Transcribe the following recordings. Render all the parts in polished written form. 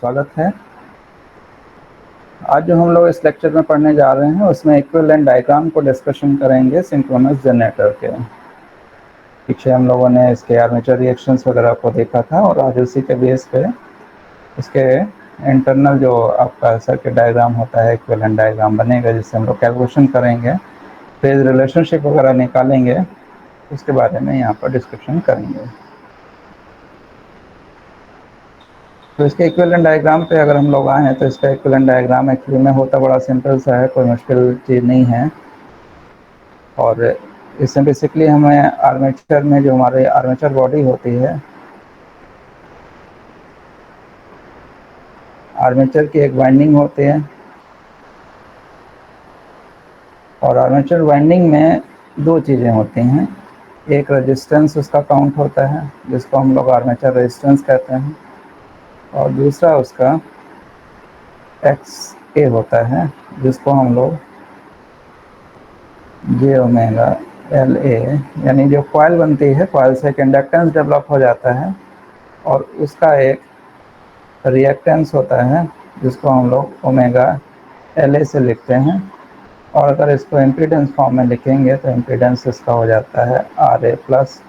स्वागत है। आज जो हम लोग इस लेक्चर में पढ़ने जा रहे हैं उसमें इक्विवेलेंट डायग्राम को डिस्कशन करेंगे सिंक्रोनस जनरेटर के। पीछे हम लोगों ने इसके आर्मेचर रिएक्शंस वगैरह को देखा था और आज उसी के बेस पे इसके इंटरनल जो आपका सर्किट डायग्राम होता है इक्विवेलेंट डायग्राम बनेगा, जिससे हम लोग कैलकुलेशन करेंगे, फेज रिलेशनशिप वगैरह निकालेंगे, उसके बारे में यहाँ पर डिस्कशन करेंगे। तो इसके इक्विवेलेंट डायग्राम पे अगर हम लोग आए हैं तो इसका इक्विवेलेंट डायग्राम एक्चुअली में होता बड़ा सिंपल सा है, कोई मुश्किल चीज़ नहीं है। और इसमें बेसिकली हमें आर्मेचर में जो हमारे आर्मेचर बॉडी होती है, आर्मेचर की एक वाइंडिंग होती है और आर्मेचर वाइंडिंग में दो चीज़ें होती हैं। एक रेजिस्टेंस उसका काउंट होता है जिसको हम लोग आर्मेचर रेजिस्टेंस कहते हैं, और दूसरा उसका एक्स ए होता है जिसको हम लोग जे ओमेगा एल ए, यानी जो कॉइल बनती है, कॉइल से एक इंडक्टेंस डेवलप हो जाता है और उसका एक रिएक्टेंस होता है जिसको हम लोग ओमेगा एल ए से लिखते हैं। और अगर इसको इम्पीडेंस फॉर्म में लिखेंगे तो इम्पीडेंस इसका हो जाता है R A plus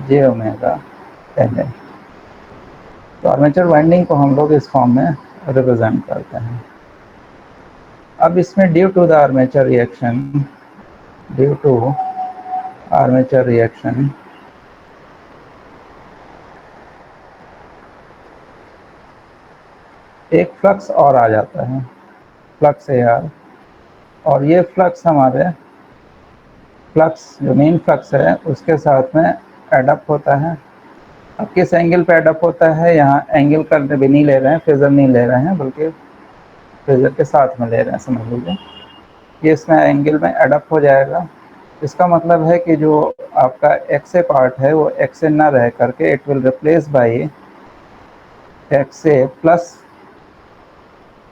j omega L A. तो आर्मेचर वाइंडिंग को हम लोग इस फॉर्म में रिप्रेजेंट करते हैं। अब इसमें due to the armature reaction, due to armature reaction एक फ्लक्स और आ जाता है, फ्लक्स ए आर, और ये फ्लक्स हमारे फ्लक्स जो मेन फ्लक्स है उसके साथ में एडअप होता है। अब किस एंगल पे एडअप होता है, यहाँ एंगल का भी नहीं ले रहे हैं, फेजर नहीं ले रहे हैं, बल्कि फेजर के साथ में ले रहे हैं, समझ लीजिए। ये इसमें एंगल में एडअप हो जाएगा। इसका मतलब है कि जो आपका एक्स ए पार्ट है वो एक्स ए ना रह करके it will replace by x A plus,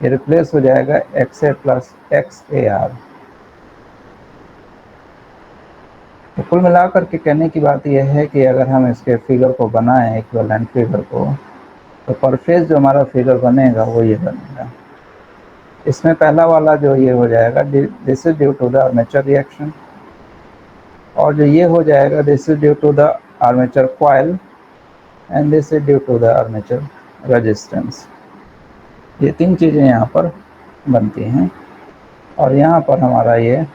ये रिप्लेस हो जाएगा x A plus x A R. तो कुल मिलाकर के कहने की बात यह है कि अगर हम इसके फिगर को बनाएं, इक्विवेलेंट फिगर को, तो पर फेज जो हमारा फिगर बनेगा वो ये बनेगा। इसमें पहला वाला जो ये हो जाएगा, this is due to the armature reaction, और जो ये हो जाएगा this is due to the armature coil, and this is due to the armature resistance. ये तीन चीज़ें यहाँ पर बनती हैं। और यहाँ पर हमारा ये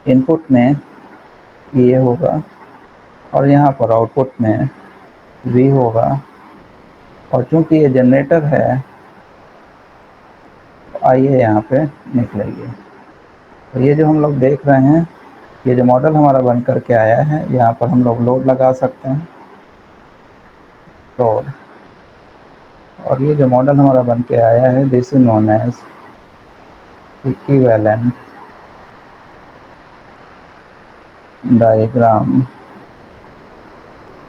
इनपुट में ये होगा और यहाँ पर आउटपुट में V होगा। और चूंकि ये जनरेटर है तो आइए यहाँ पे निकलेंगे। तो ये जो हम लोग देख रहे हैं, ये जो मॉडल हमारा बन करके आया है, यहाँ पर हम लोग लोड लगा सकते हैं, लोड। और ये जो मॉडल हमारा बन के आया है, this is known as equivalent diagram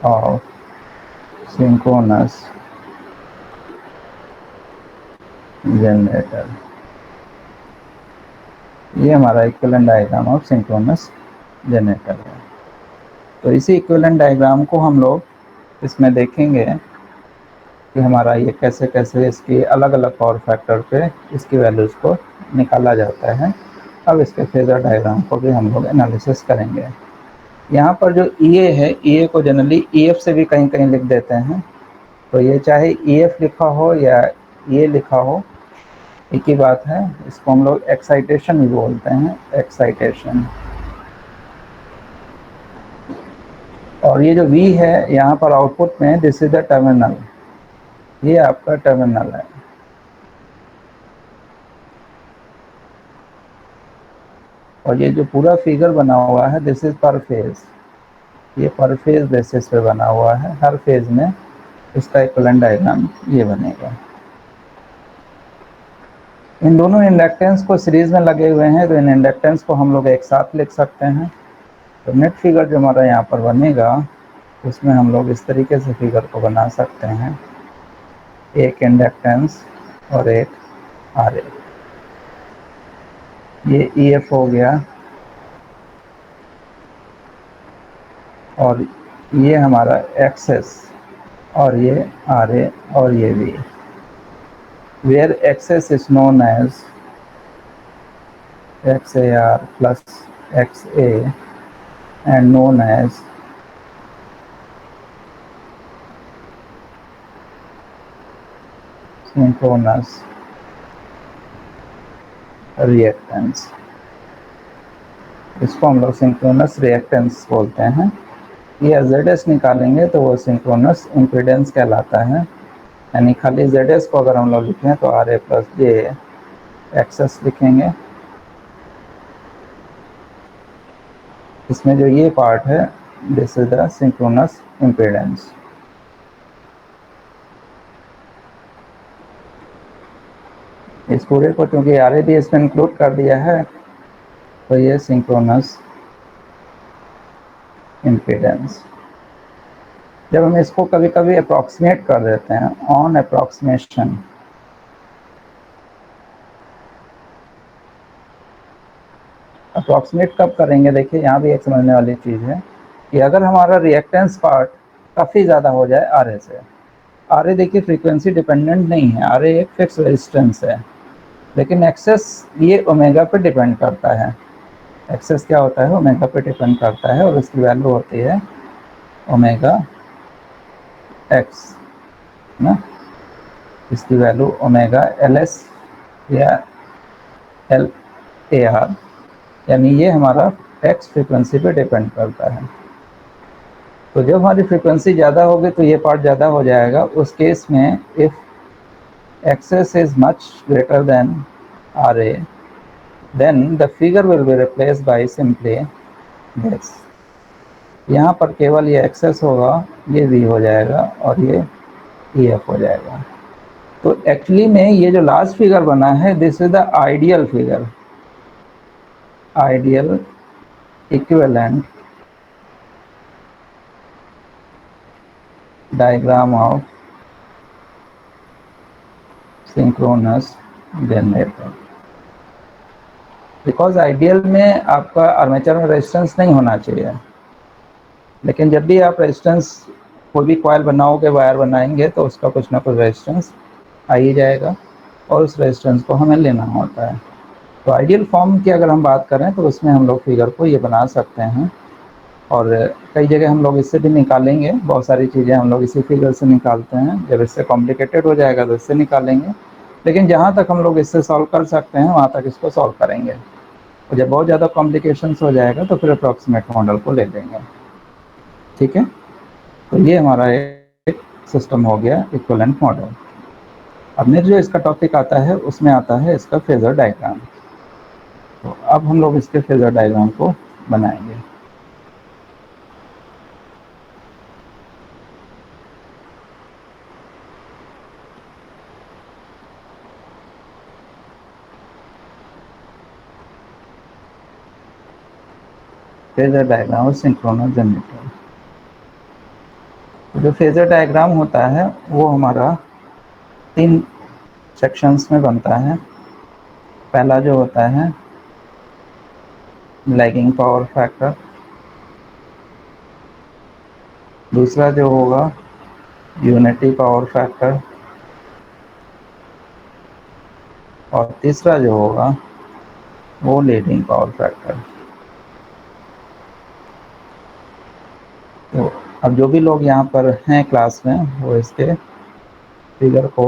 of synchronous generator. ये हमारा equivalent diagram of synchronous generator है। तो इसी इक्विवेलेंट डायग्राम को हम लोग इसमें देखेंगे कि हमारा ये कैसे कैसे इसकी अलग अलग पावर फैक्टर पे इसकी वैल्यूज़ को निकाला जाता है। अब इसके फेजर डायग्राम को भी हम लोग एनालिसिस करेंगे। यहाँ पर जो EA है, EA को जनरली EF से भी कहीं कहीं लिख देते हैं। तो ये चाहे EF लिखा हो या EA लिखा हो, एक ही बात है। इसको हम लोग एक्साइटेशन भी बोलते हैं, एक्साइटेशन। और ये जो V है यहाँ पर आउटपुट में, दिस इज द टर्मिनल, ये आपका टर्मिनल है। और ये जो पूरा फिगर बना हुआ है, दिस इज पर फेज, ये पर फेज बेसिस पे बना हुआ है। हर फेज में इसका इक्विवेलेंट डायग्राम ये बनेगा। इन दोनों इंडक्टेंस को सीरीज में लगे हुए हैं, तो इन इंडक्टेंस को हम लोग एक साथ लिख सकते हैं। तो नेट फिगर जो हमारा यहाँ पर बनेगा उसमें हम लोग इस तरीके से फिगर को बना सकते हैं, एक इंडक्टेंस और एक आर ए। ये EF हो गया और ये हमारा एक्सेस, और ये RA और ये V। where xs is known as xar plus xa and known as synchronous reactance। इसको हम लोग सिंक्रोनस रिएक्टेंस बोलते हैं। ये ZS निकालेंगे तो वो सिंक्रोनस इम्पीडेंस कहलाता है। यानी खाली ZS को अगर हम लोग लिखें तो RA प्लस जे एक्सेस लिखेंगे। इसमें जो ये पार्ट है this is the synchronous impedance. इस पूरे को क्योंकि RA भी इसमें इंक्लूड कर दिया है तो ये सिंक्रोनस इम्पीडेंस। जब हम इसको कभी कभी अप्रॉक्सीमेट कर देते हैं ऑन अप्रॉक्सीमेशन, अप्रॉक्सीमेट कब करेंगे, देखिए यहाँ भी एक समझने वाली चीज़ है कि अगर हमारा रिएक्टेंस पार्ट काफ़ी ज़्यादा हो जाए RA से, RA देखिए फ्रीक्वेंसी डिपेंडेंट नहीं है, RA एक फिक्स रेजिस्टेंस है, लेकिन एक्सेस ये ओमेगा पे डिपेंड करता है। एक्सेस क्या होता है, ओमेगा पे डिपेंड करता है और उसकी वैल्यू होती है ओमेगा एक्स ना, इसकी वैल्यू ओमेगा LS या LAR, यानी ये हमारा एक्स फ्रीक्वेंसी पे डिपेंड करता है। तो जब हमारी फ्रीक्वेंसी ज़्यादा होगी तो ये पार्ट ज़्यादा हो जाएगा। उस केस में if XS is much greater than RA then the figure will be replaced by simply this। यहाँ पर केवल ये एक्सेस होगा, ये V हो जाएगा और ये EF हो जाएगा। तो एक्चुअली में ये जो लास्ट फिगर बना है this is the ideal figure, ideal equivalent diagram of synchronous generator. Because ideal में आपका आर्मेचर में रेजिस्टेंस नहीं होना चाहिए, लेकिन जब भी आप रेजिस्टेंस कोई भी कॉइल बनाओगे, वायर बनाएंगे तो उसका कुछ ना कुछ रेजिस्टेंस आ ही जाएगा और उस रेजिस्टेंस को हमें लेना होता है। तो आइडियल फॉर्म की अगर हम बात करें तो उसमें हम लोग फिगर को ये बना सकते हैं और कई जगह हम लोग इससे भी निकालेंगे, बहुत सारी चीज़ें हम लोग इसी फिगर से निकालते हैं। जब इससे कॉम्प्लिकेटेड हो जाएगा तो इससे निकालेंगे, लेकिन जहाँ तक हम लोग इससे सॉल्व कर सकते हैं वहाँ तक इसको सॉल्व करेंगे और जब बहुत ज़्यादा कॉम्प्लिकेशंस हो जाएगा तो फिर अप्रॉक्सीमेट मॉडल को ले लेंगे। ठीक है, तो ये हमारा एक सिस्टम हो गया इक्विवेलेंट मॉडल। अब नेक्स्ट जो इसका टॉपिक आता है उसमें आता है इसका फेजर डायग्राम। तो अब हम लोग इसके फेजर डायग्राम को बनाएंगे। फेजर डायग्राम और सिंक्रोनस जनरेटर। तो जो फेजर डायग्राम होता है वो हमारा 3 सेक्शंस में बनता है। पहला जो होता है लैगिंग पावर फैक्टर, दूसरा जो होगा यूनिटी पावर फैक्टर और तीसरा जो होगा वो लीडिंग पावर फैक्टर। तो अब जो भी लोग यहाँ पर हैं क्लास में वो इसके फिगर को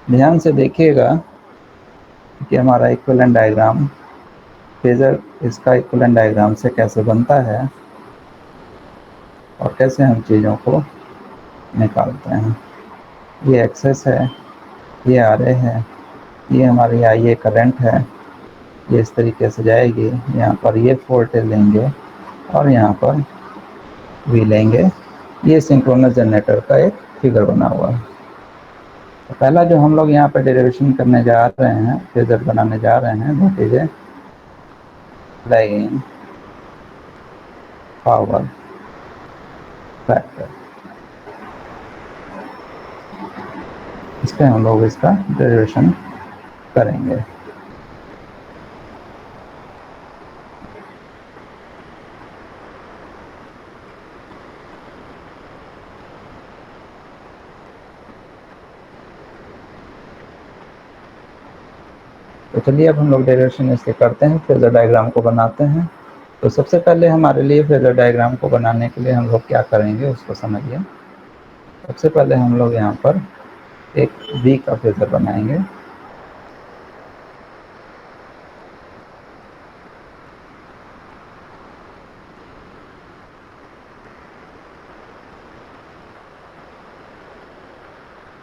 ध्यान से देखिएगा कि हमारा इक्विवेलेंट डायग्राम फेजर इसका इक्विवेलेंट डायग्राम से कैसे बनता है और कैसे हम चीज़ों को निकालते हैं। ये एक्सेस है, ये RA है, ये हमारी IA करंट है, ये इस तरीके से जाएगी। यहाँ पर ये वोल्टेज लेंगे और यहाँ पर V लेंगे। ये सिंक्रोनस जनरेटर का एक फिगर बना हुआ है। तो पहला जो हम लोग यहाँ पर डेरिवेशन करने जा रहे हैं, फेजर बनाने जा रहे हैं, that is a lagging power factor. इस पर हम लोग इसका डेरिवेशन करेंगे। तो चलिए अब हम लोग डेरिवेशन इसके करते हैं, फेजर डायग्राम को बनाते हैं। तो सबसे पहले हमारे लिए फेजर डायग्राम को बनाने के लिए हम लोग क्या करेंगे उसको समझिए। सबसे पहले हम लोग यहाँ पर एक वी का फेजर बनाएंगे।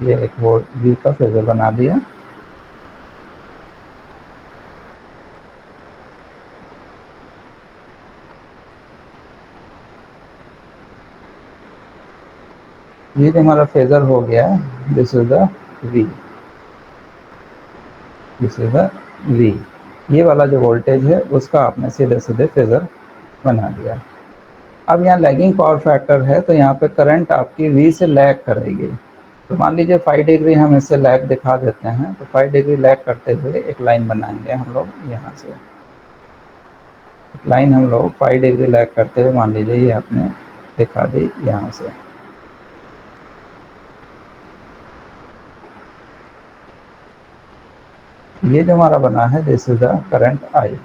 ये एक वो वी का फेजर बना दिया। ये जो हमारा फेजर हो गया, this is the V, this is the V. ये वाला जो वोल्टेज है उसका आपने सीधे सीधे फेजर बना दिया। अब यहाँ लैगिंग पावर फैक्टर है तो यहाँ पे करंट आपकी वी से लैग करेगी। तो मान लीजिए 5 डिग्री हम इससे लैग दिखा देते हैं, तो 5 डिग्री लैग करते हुए एक लाइन बनाएंगे हम लोग यहाँ से। लाइन हम लोग 5 डिग्री लैग करते हुए मान लीजिए ये आपने दिखा दी यहाँ से। ये जो हमारा बना है this is the current I,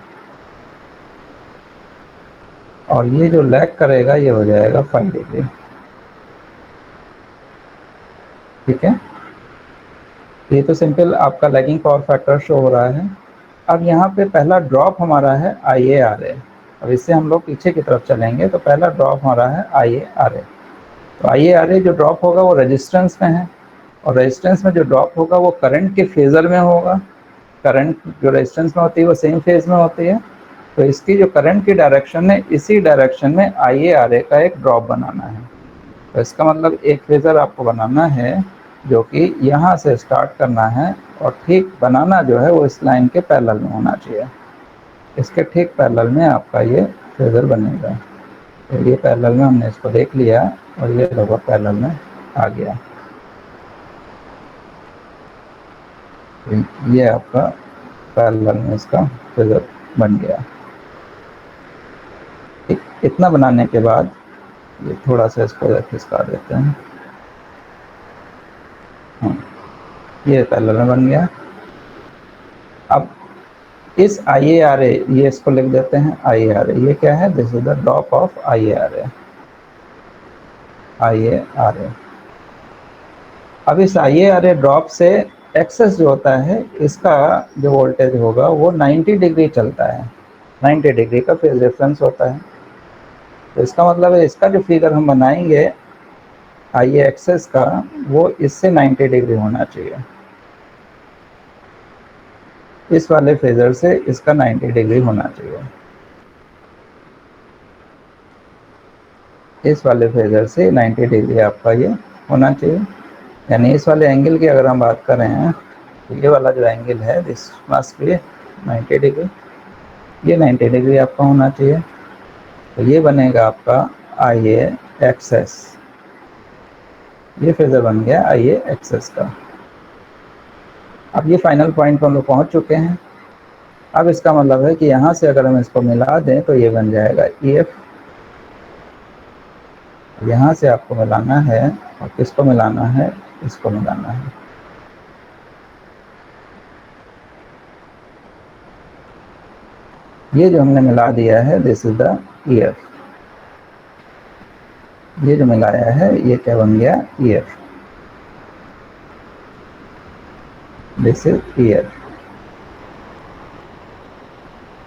और ये जो लैग करेगा ये हो जाएगा 5 डिग्री। ठीक है, ये तो सिंपल आपका लैगिंग पावर फैक्टर शो हो रहा है। अब यहाँ पे पहला ड्रॉप हमारा है आई ए आर ए। अब इससे हम लोग पीछे की तरफ चलेंगे तो पहला ड्रॉप हमारा है आई ए आर ए। तो आई ए आर ए जो ड्रॉप होगा वो रेजिस्टेंस में है, और रेजिस्टेंस में जो ड्रॉप होगा वो करंट के फेजर में होगा। करंट जो रेजिस्टेंस में होती है वो सेम फेज में होती है। तो इसकी जो करंट की डायरेक्शन है इसी डायरेक्शन में आई ए आर ए का एक ड्रॉप बनाना है। तो इसका मतलब एक फेजर आपको बनाना है जो कि यहाँ से स्टार्ट करना है, और ठीक बनाना जो है वो इस लाइन के पैरेलल में होना चाहिए। इसके ठीक पैरेलल में आपका ये फेजर बनेगा। तो ये पैरेलल में हमने इसको देख लिया और ये लगभग पैरेलल में आ गया। तो ये आपका पैरेलल में इसका फेजर बन गया। इतना बनाने के बाद ये थोड़ा सा इसको खिसका देते हैं। हाँ, ये पैरेलल में बन गया। अब इस आई ए आर ए, ये इसको लिख देते हैं आई ए आर ए। ये क्या है, this is the drop of I A R A, I A R A. अब इस I A R A drop से एक्सेस जो होता है इसका जो वोल्टेज होगा वो 90 डिग्री चलता है। 90 डिग्री का फेज डिफरेंस होता है। तो इसका मतलब है इसका जो फिगर हम बनाएंगे आई ए एक्सेस का वो इससे 90 डिग्री होना चाहिए। इस वाले फेजर से इसका 90 डिग्री होना चाहिए। इस वाले फेजर से 90 डिग्री आपका ये होना चाहिए। यानी इस वाले एंगल की अगर हम बात करें तो ये वाला जो एंगल है दिस मस्ट बी 90 डिग्री। ये 90 डिग्री आपका होना चाहिए। तो ये बनेगा आपका आई ए एक्सेस। ये फेजर बन गया आई ए एक्सेस का। अब ये फाइनल पॉइंट पर हम लोग पहुँच चुके हैं। अब इसका मतलब है कि यहाँ से अगर हम इसको मिला दें तो ये बन जाएगा ई एफ। यहाँ से आपको मिलाना है, और किसको मिलाना है, इसको मिलाना है। ये जो हमने मिला दिया है this is the E F. ये जो मिलाया है ये क्या बन गया, E F. This is E F.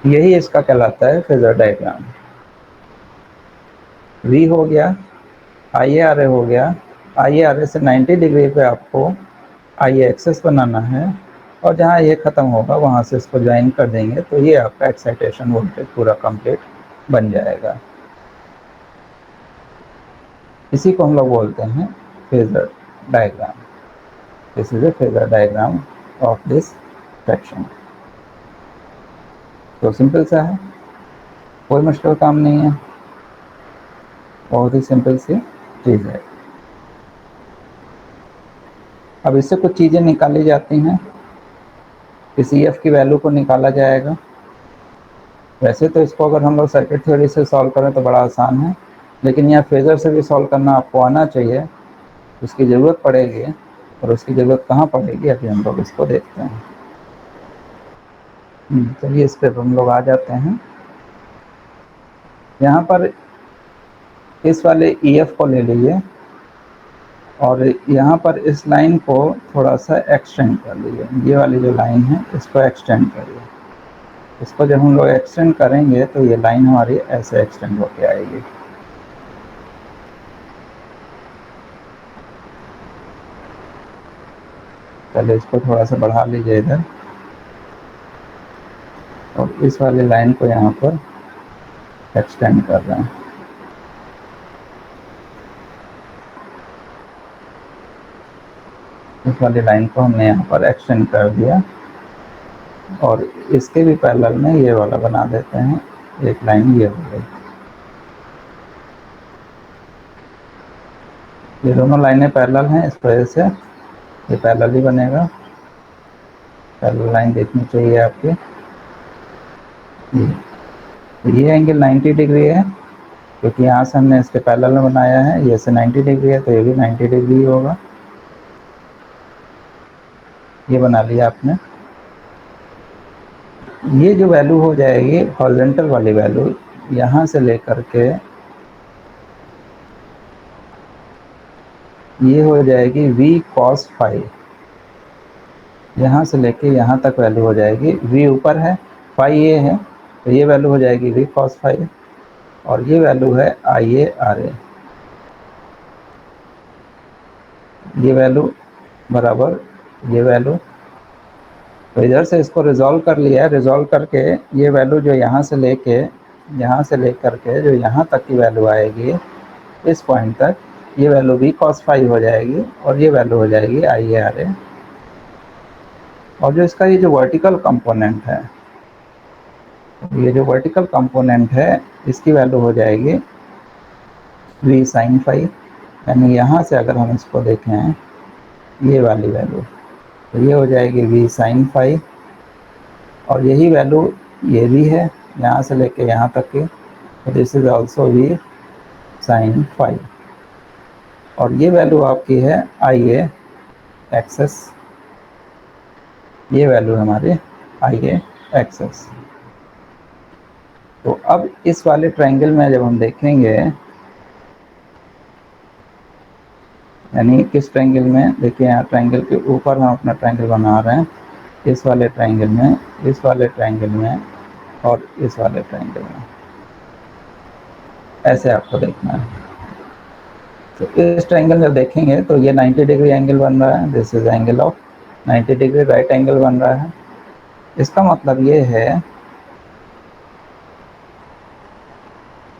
यही इसका कहलाता है फेजर डायग्राम। वी हो गया, आई ए आर ए हो गया। आई ए आर ए से 90 डिग्री पे आपको आई ए एक्सेस बनाना है, और जहाँ ये ख़त्म होगा वहाँ से इसको ज्वाइन कर देंगे तो ये आपका एक्साइटेशन वोल्टेज पूरा कंप्लीट बन जाएगा। इसी को हम लोग बोलते हैं phasor diagram. This is a phasor diagram of this section. तो सिंपल सा है, कोई मुश्किल काम नहीं है, बहुत ही सिंपल सी चीज़ है। अब इससे कुछ चीज़ें निकाली जाती हैं। इस ई एफ की वैल्यू को निकाला जाएगा। वैसे तो इसको अगर हम लोग सर्किट थ्योरी से सॉल्व करें तो बड़ा आसान है, लेकिन यहाँ फेजर से भी सॉल्व करना आपको आना चाहिए। उसकी ज़रूरत पड़ेगी, और उसकी ज़रूरत कहाँ पड़ेगी अभी हम लोग इसको देखते हैं। चलिए इस पे हम लोग आ जाते हैं। यहाँ पर इस वाले EF को ले लीजिए और यहाँ पर इस लाइन को थोड़ा सा एक्सटेंड कर लीजिए। ये वाली जो लाइन है इसको एक्सटेंड करिए। इसको जब हम लोग एक्सटेंड करेंगे तो ये लाइन हमारी ऐसे एक्सटेंड होके आएगी। पहले इसको थोड़ा सा बढ़ा लीजिए इधर और इस वाली लाइन को यहाँ पर एक्सटेंड कर रहे हैं। इस वाली लाइन को हमने यहाँ पर एक्सटेंड कर दिया और इसके भी पैरेलल में ये वाला बना देते हैं। एक लाइन ये हो गई। ये दोनों लाइनें पैरेलल हैं, इस वजह से ये पैरेलल ही बनेगा। पैरेलल लाइन देखनी चाहिए आपकी। ये एंगल 90 डिग्री है क्योंकि यहाँ से हमने इसके पैरेलल में बनाया है। ये से 90 डिग्री है तो ये भी 90 डिग्री होगा। ये बना लिया आपने। ये जो वैल्यू हो जाएगी हॉरिजॉन्टल वाली वैल्यू, यहाँ से लेकर के ये हो जाएगी v cos फाई। यहाँ से लेके यहाँ तक वैल्यू हो जाएगी। v ऊपर है, फाई ये है, तो ये वैल्यू हो जाएगी v cos फाई और ये वैल्यू है IA/RA। ये वैल्यू बराबर ये वैल्यू। तो इधर से इसको रिजॉल्व कर लिया है। रिजॉल्व करके ये वैल्यू जो यहाँ से लेकर के जो यहाँ तक की वैल्यू आएगी इस पॉइंट तक, ये वैल्यू v cos फाई हो जाएगी और ये वैल्यू हो जाएगी IA/RA। और जो इसका ये जो वर्टिकल कंपोनेंट है, ये जो वर्टिकल कंपोनेंट है इसकी वैल्यू हो जाएगी v sin फाई। यानी यहाँ से अगर हम इसको देखें ये वाली वैल्यू, तो ये हो जाएगी v sin फाई और यही वैल्यू ये भी है यहाँ से लेके यहाँ तक की। तो this is also v sin phi और ये वैल्यू आपकी है IA एक्सेस। ये वैल्यू हमारे IA एक्सेस। तो अब इस वाले ट्रायंगल में जब हम देखेंगे, यानी किस ट्रायंगल में, देखिए यहाँ ट्रायंगल के ऊपर हम अपना ट्रायंगल बना रहे हैं। इस वाले ट्रायंगल में, इस वाले ट्रायंगल में और इस वाले ट्रायंगल में, ऐसे आपको देखना है। तो इस ट्रायंगल में देखेंगे तो ये 90 डिग्री एंगल बन रहा है। This is angle of 90 degree right angle बन रहा है। इसका मतलब ये है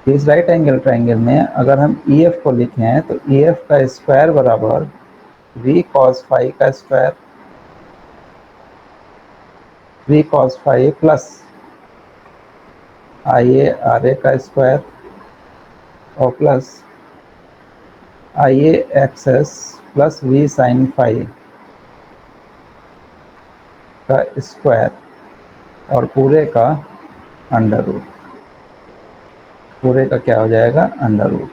कि इस राइट एंगल ट्रायंगल में अगर हम EF को लिखें तो EF का स्क्वायर बराबर v cos फाई का square, v cos phi plus IA/RA का स्क्वायर और plus IA XS plus v sin phi का स्क्वायर और पूरे का अंडर रूट। पूरे का क्या हो जाएगा? Under root.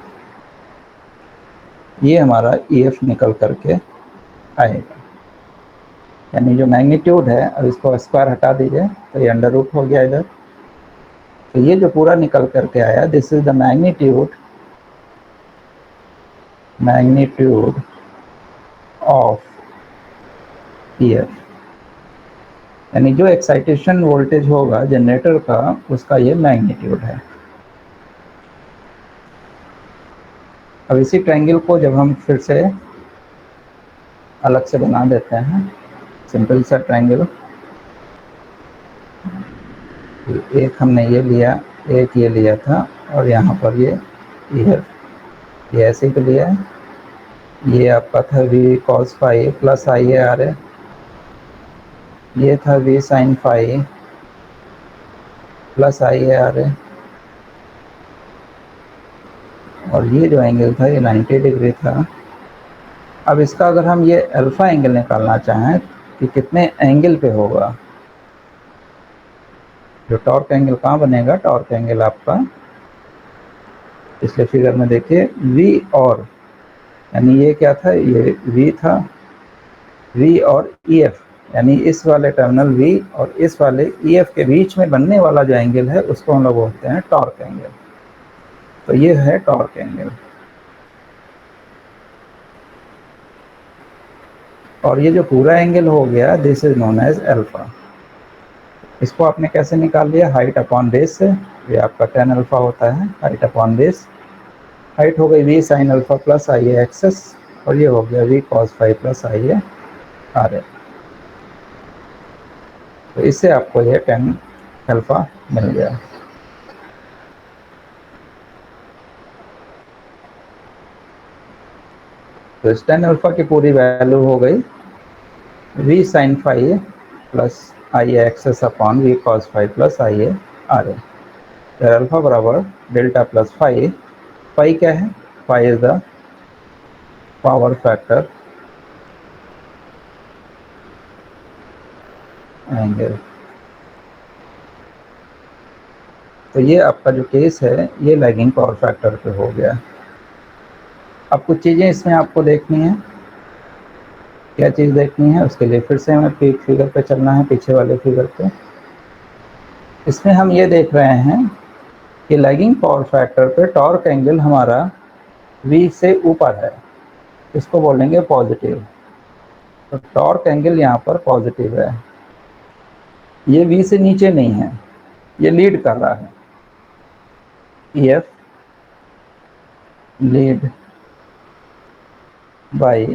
ये हमारा EF निकल करके आएगा। यानी जो मैग्नीट्यूड है, अब इसको स्क्वायर हटा दीजिए तो ये अंडर रूट हो गया इधर। तो ये जो पूरा निकल करके आया, this is the magnitude of EF। यानी जो एक्साइटेशन वोल्टेज होगा जनरेटर का, उसका ये मैग्नीट्यूड है। अब इसी ट्रायंगल को जब हम फिर से अलग से बना देते हैं, सिंपल सा ट्रायंगल, एक हमने ये लिया, एक ये लिया था और यहाँ पर ये ऐसे ही तो लिया है। ये आपका था v cos phi plus IA/RA, ये था v sin phi plus IA/RA और ये जो एंगल था ये 90 डिग्री था। अब इसका अगर हम ये अल्फा एंगल निकालना चाहें कि कितने एंगल पे होगा, जो टॉर्क एंगल कहाँ बनेगा? टॉर्क एंगल आपका पिछले फिगर में देखिए v और, यानी ये क्या था? ये v था, v और EF यानी इस वाले टर्मिनल V और इस वाले EF के बीच में बनने वाला जो एंगल है उसको हम लोग बोलते हैं टॉर्क एंगल। तो ये है टॉर्क एंगल। और ये जो पूरा एंगल हो गया this is known as alpha. इसको आपने कैसे निकाल लिया, हाइट अपॉन बेस से। ये आपका tan अल्फा होता है हाइट अपॉन बेस। हाइट हो गई V sin alpha plus I A X S और ये हो गया V cos phi plus I A R A. तो इससे आपको ये tan अल्फा मिल गया। तो इस tan अल्फा की पूरी वैल्यू हो गई V sin phi plus I A access upon V cos phi plus I A R A. Alpha बराबर डेल्टा प्लस फाई। फाई क्या है, phi is the power factor angle. तो ये आपका जो केस है ये लैगिंग पावर फैक्टर पे हो गया। अब कुछ चीज़ें इसमें आपको देखनी है। क्या चीज़ देखनी है, उसके लिए फिर से हमें फिगर पे चलना है, पीछे वाले फिगर पे। इसमें हम ये देख रहे हैं कि लैगिंग पावर फैक्टर पे टॉर्क एंगल हमारा V से ऊपर है, इसको बोलेंगे पॉजिटिव। तो टॉर्क एंगल यहाँ पर पॉजिटिव है, ये V से नीचे नहीं है, ये लीड कर रहा है। EF lead by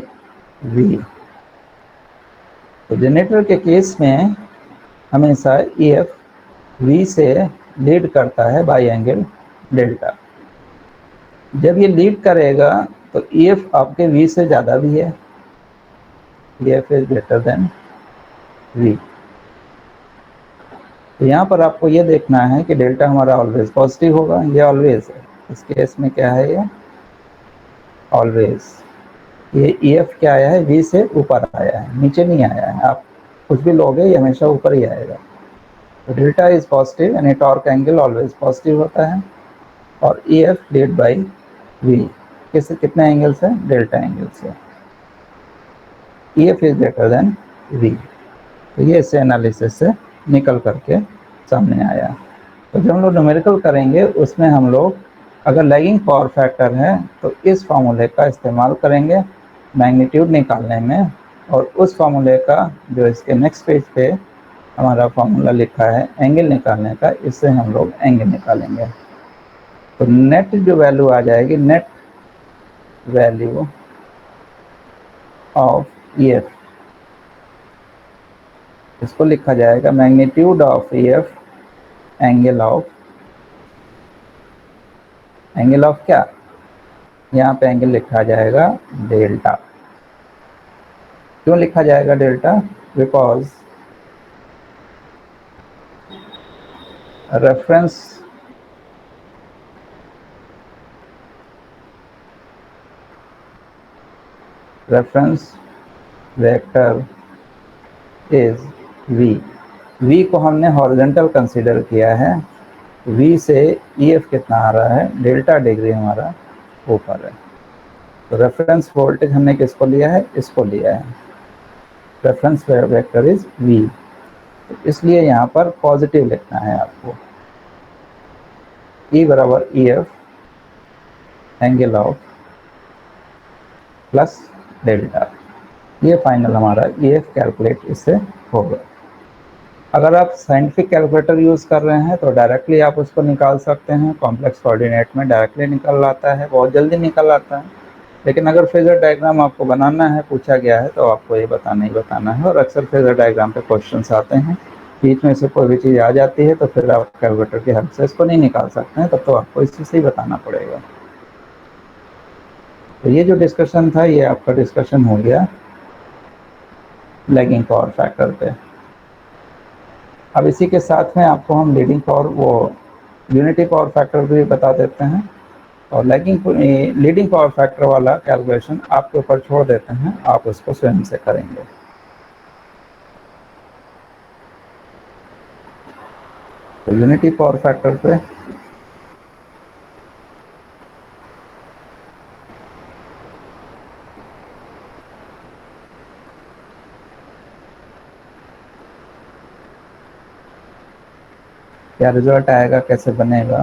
V। तो जनरेटर के केस में हमेशा EF V से लीड करता है बाय एंगल डेल्टा। जब ये लीड करेगा तो EF आपके V से ज़्यादा भी है, EF is greater than V। तो यहाँ पर आपको ये देखना है कि डेल्टा हमारा ऑलवेज पॉजिटिव होगा, ये ऑलवेज है। इस केस में क्या है, ये ऑलवेज। ये EF क्या आया है, V से ऊपर आया है, नीचे नहीं आया है। आप कुछ भी लोगे ये हमेशा ऊपर ही आएगा। तो डेल्टा इज पॉजिटिव यानी टॉर्क एंगल ऑलवेज पॉजिटिव होता है। और EF लीड बाई V कितने एंगल से, डेल्टा एंगल से। EF is greater than V। तो ये इससे एनालिसिस से निकल करके सामने आया। तो जब हम लोग न्यूमेरिकल करेंगे उसमें हम लोग अगर लैगिंग पावर फैक्टर है तो इस फार्मूले का इस्तेमाल करेंगे मैग्नीट्यूड निकालने में। और उस फार्मूले का जो इसके नेक्स्ट पेज पे हमारा फार्मूला लिखा है एंगल निकालने का, इससे हम लोग एंगल निकालेंगे। तो नेट जो वैल्यू आ जाएगी, नेट वैल्यू ऑफ EF, इसको लिखा जाएगा magnitude of EF angle of क्या, यहाँ पे एंगल लिखा जाएगा डेल्टा। क्यों लिखा जाएगा delta, because reference vector is V को हमने हॉरिजॉन्टल कंसीडर किया है। V से EF कितना आ रहा है, डेल्टा डिग्री हमारा ऊपर है। तो रेफरेंस वोल्टेज हमने किसको लिया है, इसको लिया है। Reference vector is V। तो इसलिए यहाँ पर पॉजिटिव लिखना है आपको। E बराबर EF angle of plus delta. ये फाइनल हमारा EF कैलकुलेट इससे होगा। अगर आप साइंटिफिक कैलकुलेटर यूज़ कर रहे हैं तो डायरेक्टली आप उसको निकाल सकते हैं, कॉम्प्लेक्स कोऑर्डिनेट में डायरेक्टली निकल आता है, बहुत जल्दी निकल आता है। लेकिन अगर फेजर डायग्राम आपको बनाना है, पूछा गया है, तो आपको ये बताना ही बताना है। और अक्सर फेजर डायग्राम पे क्वेश्चंस आते हैं, बीच में से कोई भी चीज़ आ जाती है तो फिर आप कैलकुलेटर की हेल्प से इसको नहीं निकाल सकते हैं, तब तो आपको इसी से ही बताना पड़ेगा। तो ये जो डिस्कशन था ये आपका डिस्कशन हो गया लैगिंग पावर फैक्टर पे। अब इसी के साथ में आपको हम leading power unity power factor भी बता देते हैं। और लीडिंग पावर फैक्टर वाला कैलकुलेशन आपके ऊपर छोड़ देते हैं, आप उसको स्वयं से करेंगे। तो यूनिटी पावर फैक्टर पे क्या रिजल्ट आएगा, कैसे बनेगा।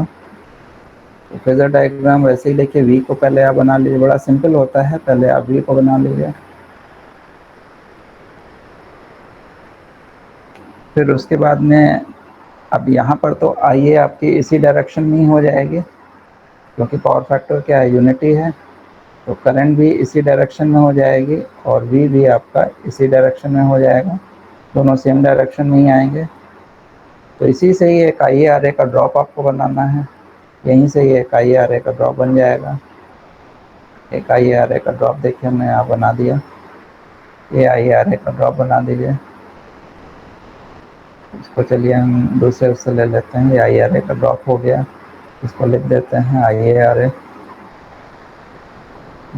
तो फेजर डायग्राम वैसे ही देखिए, वी को पहले आप बना लीजिए, बड़ा सिंपल होता है। पहले आप वी को बना लीजिए, फिर उसके बाद में अब यहाँ पर तो आइए आपकी इसी डायरेक्शन में ही हो जाएगी, क्योंकि पावर फैक्टर क्या है, यूनिटी है। तो करंट भी इसी डायरेक्शन में हो जाएगी और वी भी आपका इसी डायरेक्शन में हो जाएगा, दोनों सेम डायरेक्शन में ही आएंगे। तो इसी से ही एक आई आर ए का ड्रॉप आपको बनाना है, यहीं से ही एक आई आर ए का ड्रॉप बन जाएगा। एक आई आर ए का ड्रॉप देखिए हमने यहाँ बना दिया, ये आई आर ए का ड्रॉप बना दीजिए। इसको चलिए हम दूसरे उससे ले लेते हैं, ये आई आर ए का ड्रॉप हो गया, इसको लिख देते हैं आई ए आर ए,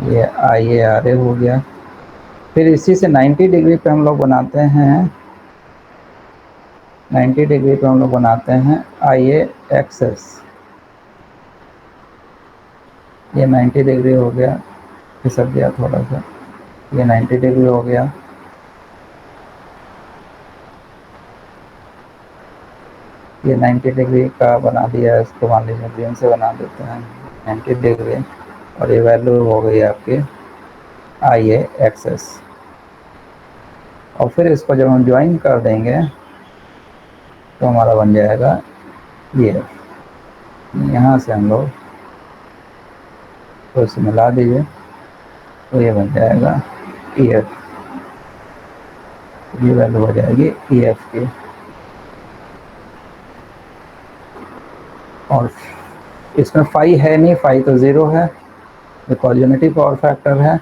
ये आई ए आर ए हो गया। फिर इसी से 90 डिग्री पे हम लोग बनाते हैं, 90 डिग्री पे हम लोग बनाते हैं आई ए एक्सेस, ये 90 डिग्री हो गया, खिसक गया थोड़ा सा, ये 90 डिग्री हो गया। ये 90 डिग्री का बना दिया है, इसको मान लीजिए ग्रीन से बना देते हैं 90 डिग्री, और ये वैल्यू हो गई आपकी आई ए एक्सेस। और फिर इसको जब हम ज्वाइन कर देंगे तो हमारा बन जाएगा ये, यहाँ से हम लोग तो इसे मिला दीजिए, तो ये बन जाएगा ई एफ, ये वैल्यू हो जाएगी ई एफ की। और इसमें फाई है नहीं, फाई तो ज़ीरो है, बिकॉज यूनिटी पावर फैक्टर है,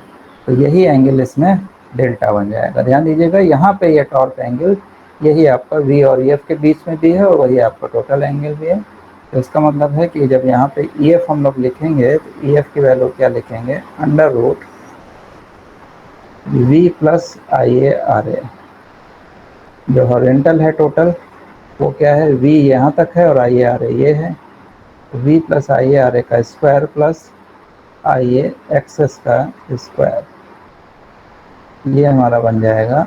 तो यही एंगल इसमें डेल्टा बन जाएगा। ध्यान दीजिएगा यहाँ पे ये टॉर्क एंगल यही आपका वी और ई एफ के बीच में भी है, और वही आपका टोटल एंगल भी है। तो इसका मतलब है कि जब यहाँ पे ई एफ हम लोग लिखेंगे तो ई एफ की वैल्यू क्या लिखेंगे, under root V plus I A R A. जो हॉरिजॉन्टल है टोटल वो क्या है, वी यहाँ तक है और आई ए आर ए ये है, V plus I A R A का square plus I A X S का स्क्वायर, ये हमारा बन जाएगा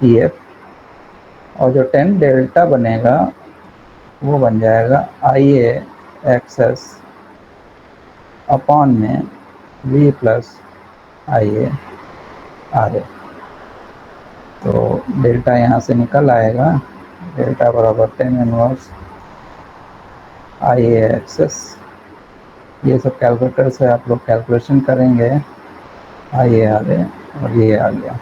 ई एफ। और जो 10 डेल्टा बनेगा वो बन जाएगा आई ए एक्सेस अपॉन में V plus I A R A. तो डेल्टा यहाँ से निकल आएगा, डेल्टा बराबर 10 इनवर्स आई ए एक्सेस। ये सब कैलकुलेटर से आप लोग कैलकुलेशन करेंगे, आई ए आर ए, और ये आ गया।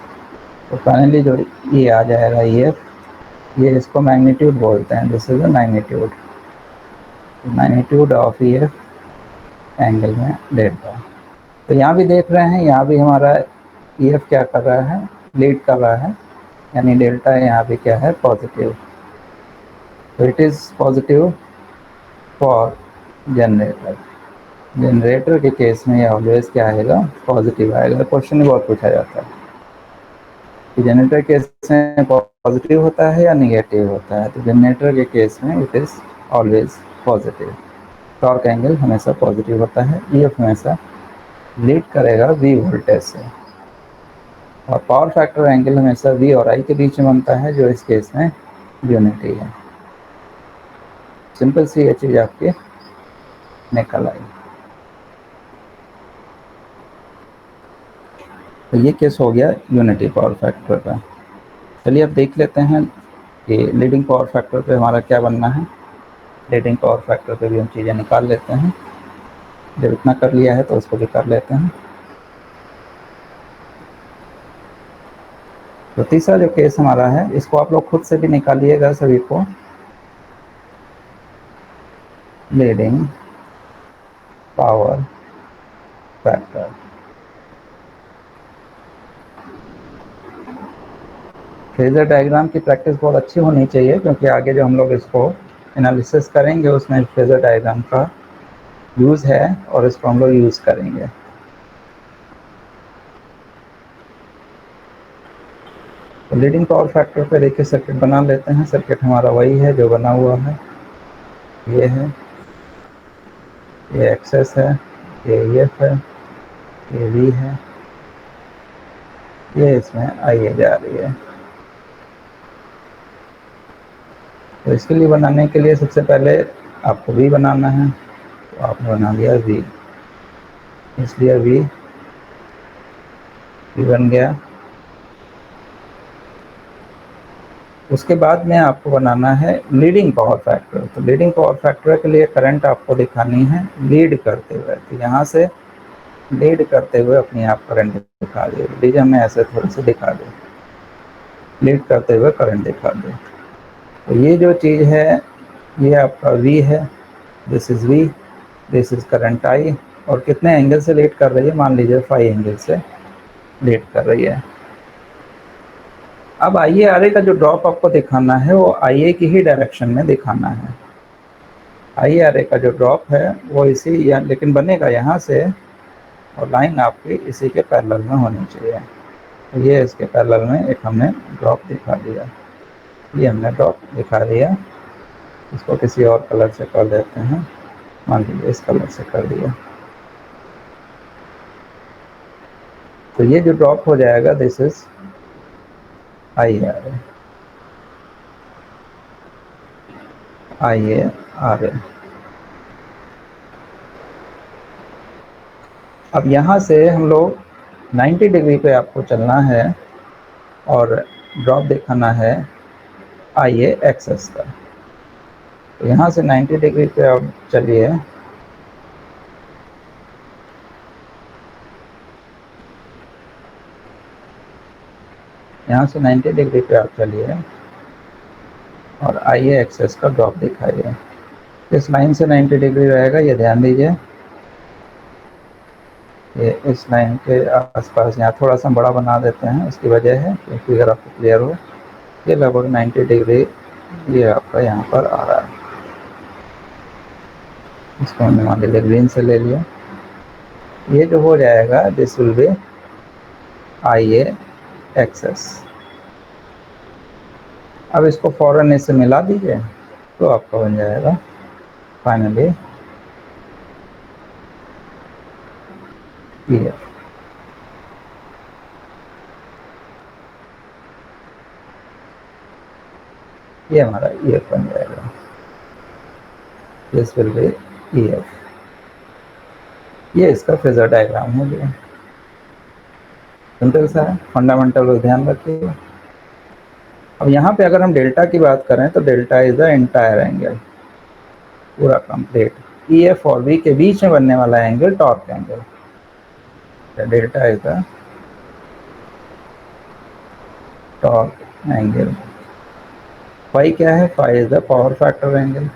तो फाइनली जो ये आ जाएगा ई एफ, ये इसको मैग्नीट्यूड बोलते हैं, this is the magnitude, magnitude of E F angle में डेल्टा। तो यहाँ भी देख रहे हैं, यहाँ भी हमारा ई एफ क्या कर रहा है, लीड कर रहा है, यानी डेल्टा यहाँ भी क्या है, पॉजिटिव। तो it is positive for generator, generator के केस में ये ऑलवेज क्या आएगा, पॉजिटिव आएगा। क्वेश्चन ही बहुत पूछा जाता है कि जनरेटर के केस में पॉजिटिव होता है या निगेटिव होता है। तो जनरेटर के केस में it is always positive, torque angle हमेशा पॉजिटिव होता है, ई एफ हमेशा लीड करेगा वी वोल्टेज से, और पावर फैक्टर एंगल हमेशा वी और आई के बीच में बनता है, जो इस केस में यूनिटी है। सिंपल सी ये चीज़ आपकी निकल आई। तो ये केस हो गया यूनिटी पावर फैक्टर का। चलिए अब देख लेते हैं कि लीडिंग पावर फैक्टर पे हमारा क्या बनना है। लीडिंग पावर फैक्टर पे भी हम चीज़ें निकाल लेते हैं, जब इतना कर लिया है तो उसको भी कर लेते हैं। तो तीसरा जो केस हमारा है, इसको आप लोग खुद से भी निकालिएगा सभी को। Leading power factor, phasor diagram की प्रैक्टिस बहुत अच्छी होनी चाहिए, क्योंकि आगे जो हम लोग इसको एनालिसिस करेंगे उसमें फेजर डायग्राम का यूज़ है और इसको हम लोग यूज़ करेंगे। तो लीडिंग पावर फैक्टर पे देखिए सर्किट बना लेते हैं। सर्किट हमारा वही है जो बना हुआ है, ये है, ये एक्सेस है, ये एफ है, ये वी है, ये इसमें आई ए जा रही है। तो इसके लिए बनाने के लिए सबसे पहले आपको v बनाना है, तो आपने बना लिया v, इसलिए v बन गया। उसके बाद में आपको बनाना है लीडिंग पावर फैक्टर। तो लीडिंग पावर फैक्टर के लिए करंट आपको दिखानी है लीड करते हुए, तो यहाँ से लीड करते हुए अपने आप करंट दिखा दे। लीजिए मैं ऐसे थोड़ा सा दिखा दूँ, लीड करते हुए करंट दिखा दे। तो ये जो चीज़ है ये आपका V है, this is V, this is current I, और कितने एंगल से लीड कर रही है, मान लीजिए 5 एंगल से लीड कर रही है। अब IaRa का जो ड्रॉप आपको दिखाना है वो Ia की ही डायरेक्शन में दिखाना है। IaRa का जो ड्रॉप है वो इसी लेकिन बनेगा यहाँ से, और लाइन आपकी इसी के पैरेलल में होनी चाहिए। तो ये इसके पैरेलल में एक हमने ड्रॉप दिखा दिया, ये हमने ड्रॉप दिखा दिया। इसको किसी और कलर से कर देते हैं, मान लीजिए इस कलर से कर दिया। तो ये जो ड्रॉप हो जाएगा दिस इज IaRa, IaRa। अब यहाँ से हम लोग 90 डिग्री पे आपको चलना है और ड्रॉप दिखाना है IaXS का। तो यहाँ से 90 डिग्री पे आप चलिए, यहाँ से 90 डिग्री पे आप चलिए और IaXS का ड्रॉप दिखाइए। इस लाइन से 90 डिग्री रहेगा, ये ध्यान दीजिए। ये इस लाइन के आसपास यहाँ थोड़ा सा बड़ा बना देते हैं, उसकी वजह है क्योंकि अगर आपको क्लियर हो, ये लगभग 90 डिग्री ये आपका यहाँ पर आ रहा है। इसको हमने मान लीजिए ग्रीन से ले लिया। ये जो हो जाएगा दिस विल बी IaXS। अब इसको फौरन इससे मिला दीजिए तो आपका बन जाएगा फाइनली ये। ये हमारा EF बन जाएगा, दिस विल बी EF। ये इसका फेजर डायग्राम हो गया, सिंपल सा है, फंडामेंटल को ध्यान रखिए। अब यहाँ पे अगर हम डेल्टा की बात करें तो delta is the entire angle, पूरा कंप्लीट। EF और V के बीच में बनने वाला angle torque angle, delta is the torque angle. Phi क्या है, phi is the power factor angle.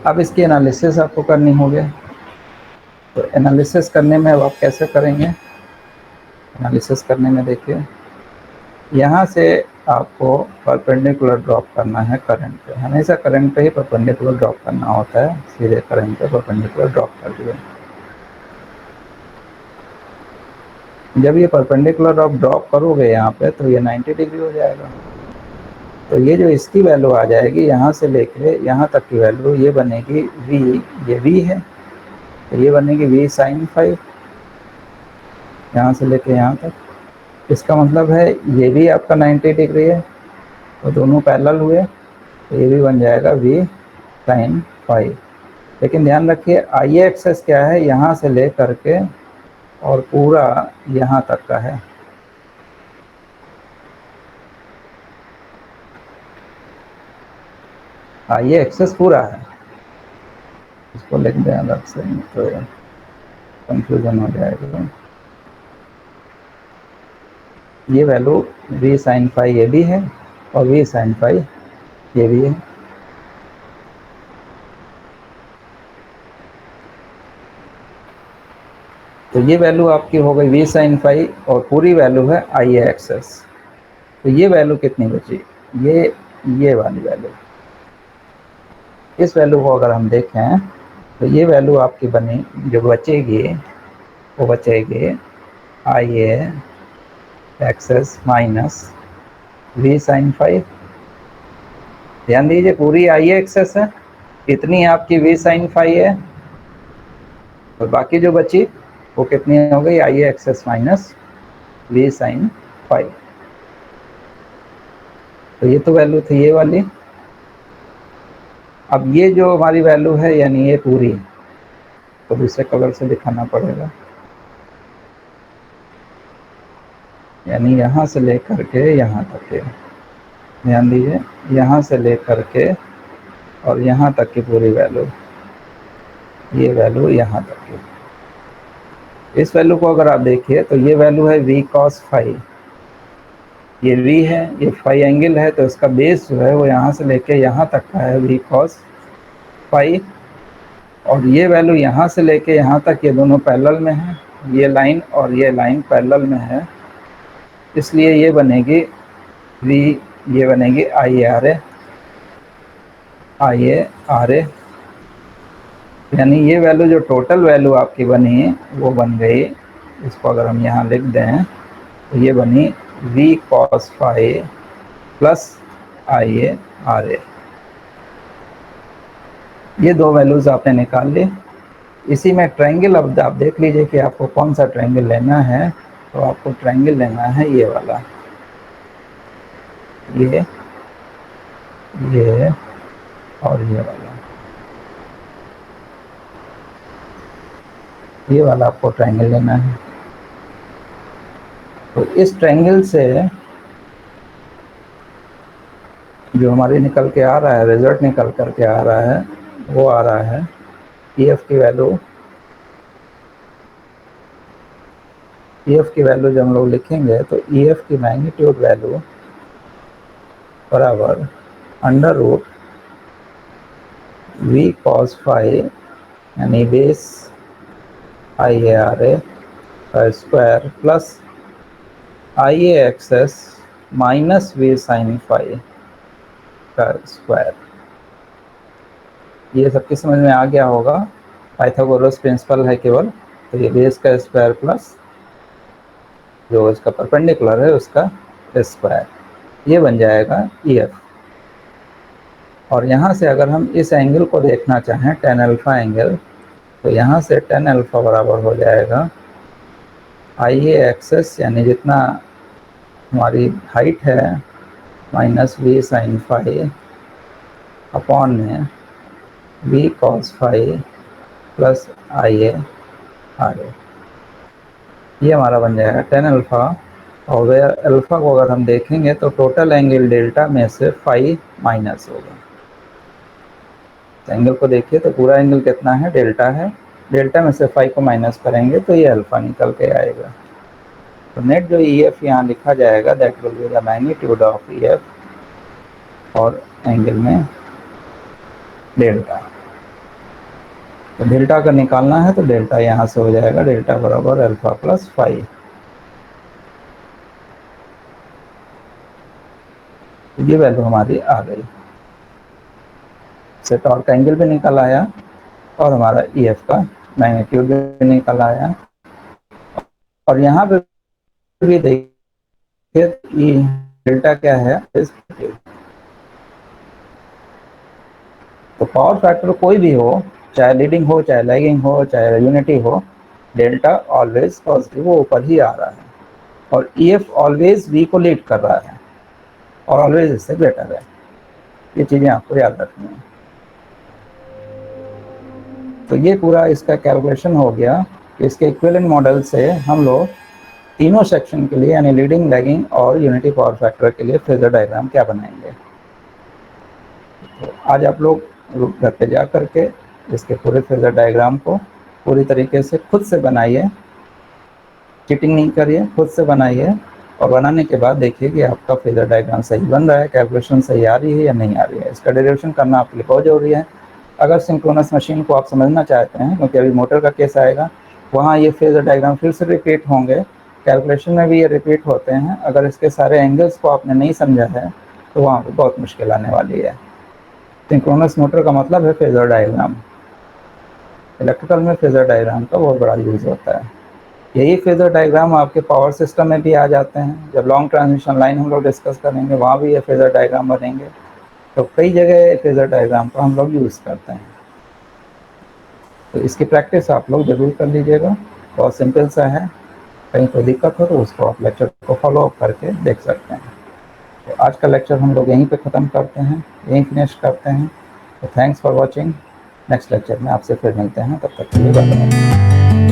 अब इसकी एनालिसिस आपको करनी होगी, तो एनालिसिस करने में अब आप कैसे करेंगे, एनालिसिस करने में देखिए यहाँ से आपको परपेंडिकुलर ड्रॉप करना है करंट पे। हमेशा करंट पे ही परपेंडिकुलर ड्रॉप करना होता है, सीधे करंट पे परपेंडिकुलर ड्रॉप कर दिया। जब ये परपेंडिकुलर आप ड्रॉप करोगे यहाँ पे तो ये 90 डिग्री हो जाएगा। तो ये जो इसकी वैल्यू आ जाएगी यहाँ से लेके यहाँ तक की वैल्यू ये बनेगी V, ये V है तो ये बनेगी V sin 5, यहाँ से लेके यहाँ तक। इसका मतलब है ये भी आपका 90 डिग्री है, तो दोनों पैरेलल हुए, तो ये भी बन जाएगा V sin 5। लेकिन ध्यान रखिए IaXS क्या है, यहाँ से ले करके और पूरा यहाँ तक का है। IaXS पूरा है, इसको लिख दें अलग से तो कंफ्यूजन हो जाएगा। ये वैल्यू V sin 5 ये भी है और V sin 5 ये भी है। तो ये वैल्यू आपकी हो गई V sin 5 और पूरी वैल्यू है IaXS। तो ये वैल्यू कितनी बची, ये वाली वैल्यू। इस वैल्यू को अगर हम देखें तो ये वैल्यू आपकी बनी जो बचेगी वो बचेगी IaXS माइनस V sin 5। ध्यान दीजिए पूरी IaXS है, इतनी आपकी V sin 5 है और बाकी जो बची वो कितनी हो गई, I A X S minus V sine phi. तो ये तो वैल्यू थी ये वाली। अब ये जो हमारी वैल्यू है यानी ये पूरी, तो दूसरे कलर से दिखाना पड़ेगा, यानी यहाँ से लेकर के यहाँ तक के, ध्यान दीजिए, यहाँ से लेकर के और यहाँ तक की पूरी वैल्यू, ये वैल्यू यहाँ तक की। इस वैल्यू को अगर आप देखिए तो ये वैल्यू है v cos फाई, ये v है, ये फाई एंगल है, तो इसका बेस जो है वो यहाँ से लेके यहाँ तक का है v cos फाई। और ये वैल्यू यहाँ से लेके यहाँ तक, ये दोनों पैरेलल में है, ये लाइन और ये लाइन पैरेलल में है, इसलिए ये बनेगी v, ये बनेगी आई ए आर ए, यानी ये वैल्यू जो टोटल वैल्यू आपकी बनी वो बन गई, इसको अगर हम यहाँ लिख दें तो ये बनी v cos phi plus I A R A. ये दो वैल्यूज आपने निकाल ली। इसी में ट्रायंगल, अब आप देख लीजिए कि आपको कौन सा ट्रायंगल लेना है। तो आपको ट्रायंगल लेना है ये वाला, ये और ये वाला आपको ट्रायंगल लेना है। तो इस ट्रायंगल से जो हमारे निकल के आ रहा है, रिजल्ट निकल करके आ रहा है, वो आ रहा है EF की वैल्यू, EF की वैल्यू जब हम लोग लिखेंगे तो EF की मैग्नीट्यूड वैल्यू बराबर under root v cos phi यानी base I A R A का square plus I A X S minus v sine phi का स्क्वायर। ये सबकी समझ में आ गया होगा, पाइथागोरस प्रिंसिपल है केवल। तो ये बेस का स्क्वायर प्लस जो इसका परपेंडिकुलर है उसका स्क्वायर, ये बन जाएगा EF। और यहाँ से अगर हम इस एंगल को देखना चाहें tan अल्फा एंगल, तो यहाँ से tan अल्फा बराबर हो जाएगा आई ए एक्सेस यानी जितना हमारी हाइट है minus v sine phi upon में v cos phi plus I A R A. ये हमारा बन जाएगा tan अल्फा। और वे अल्फा को अगर हम देखेंगे तो टोटल एंगल डेल्टा में से फाई माइनस होगा। एंगल को देखिए तो पूरा एंगल कितना है, डेल्टा है, डेल्टा में से फाई को माइनस करेंगे तो ये अल्फा निकल के आएगा। तो नेट जो EF यहाँ लिखा जाएगा that will be the magnitude of EF और एंगल में डेल्टा। तो डेल्टा का निकालना है तो डेल्टा यहाँ से हो जाएगा, डेल्टा बराबर अल्फा प्लस फाई। ये वैल्यू हमारी आ गई, से टॉर्क एंगल भी निकल आया और हमारा EF का मैग्नीट्यूड भी निकल आया। और यहाँ पे भी देखिए डेल्टा क्या है, तो पावर फैक्टर कोई भी हो, चाहे लीडिंग हो, चाहे लैगिंग हो, चाहे यूनिटी हो, डेल्टा ऑलवेज पॉजिटिव, वो ऊपर ही आ रहा है। और EF ऑलवेज V को लीड कर रहा है और ऑलवेज इससे ग्रेटर है। ये चीज़ें आपको याद रखनी है। तो ये पूरा इसका कैलकुलेशन हो गया कि इसके इक्विवेलेंट मॉडल से हम लोग तीनों सेक्शन के लिए यानी लीडिंग, लैगिंग और यूनिटी पावर फैक्टर के लिए फेजर डायग्राम क्या बनाएंगे। तो आज आप लोग घर पे जा करके इसके पूरे फेजर डायग्राम को पूरी तरीके से खुद से बनाइए, चीटिंग नहीं करिए, खुद से बनाइए। और बनाने के बाद देखिए कि आपका फेजर डायग्राम सही बन रहा है, कैलकुलेशन सही आ रही है या नहीं आ रही है। इसका डेरिवेशन करना आपके लिए बहुत जरूरी है। अगर सिंक्रोनस मशीन को आप समझना चाहते हैं, क्योंकि अभी मोटर का केस आएगा, वहाँ ये फेजर डायग्राम फिर से रिपीट होंगे, कैलकुलेशन में भी ये रिपीट होते हैं। अगर इसके सारे एंगल्स को आपने नहीं समझा है तो वहाँ पर बहुत मुश्किल आने वाली है। सिंक्रोनस मोटर का मतलब है फेजर डायग्राम। इलेक्ट्रिकल में फेजर डायग्राम का बहुत बड़ा यूज होता है। यही फेजर डायग्राम आपके पावर सिस्टम में भी आ जाते हैं। जब लॉन्ग ट्रांसमिशन लाइन हम लोग डिस्कस करेंगे वहाँ भी ये फेजर डायग्राम बनेंगे। तो कई जगह फेजर डायग्राम का हम लोग यूज़ करते हैं। तो इसकी प्रैक्टिस आप लोग ज़रूर कर लीजिएगा। बहुत सिंपल सा है, कहीं कोई दिक्कत हो तो उसको आप लेक्चर को फॉलो अप करके देख सकते हैं। तो आज का लेक्चर हम लोग यहीं पे ख़त्म करते हैं, यहीं फिनिश करते हैं। तो thanks for watching. Next lecture में आपसे फिर मिलते हैं, तब तक के लिए बाय बाय।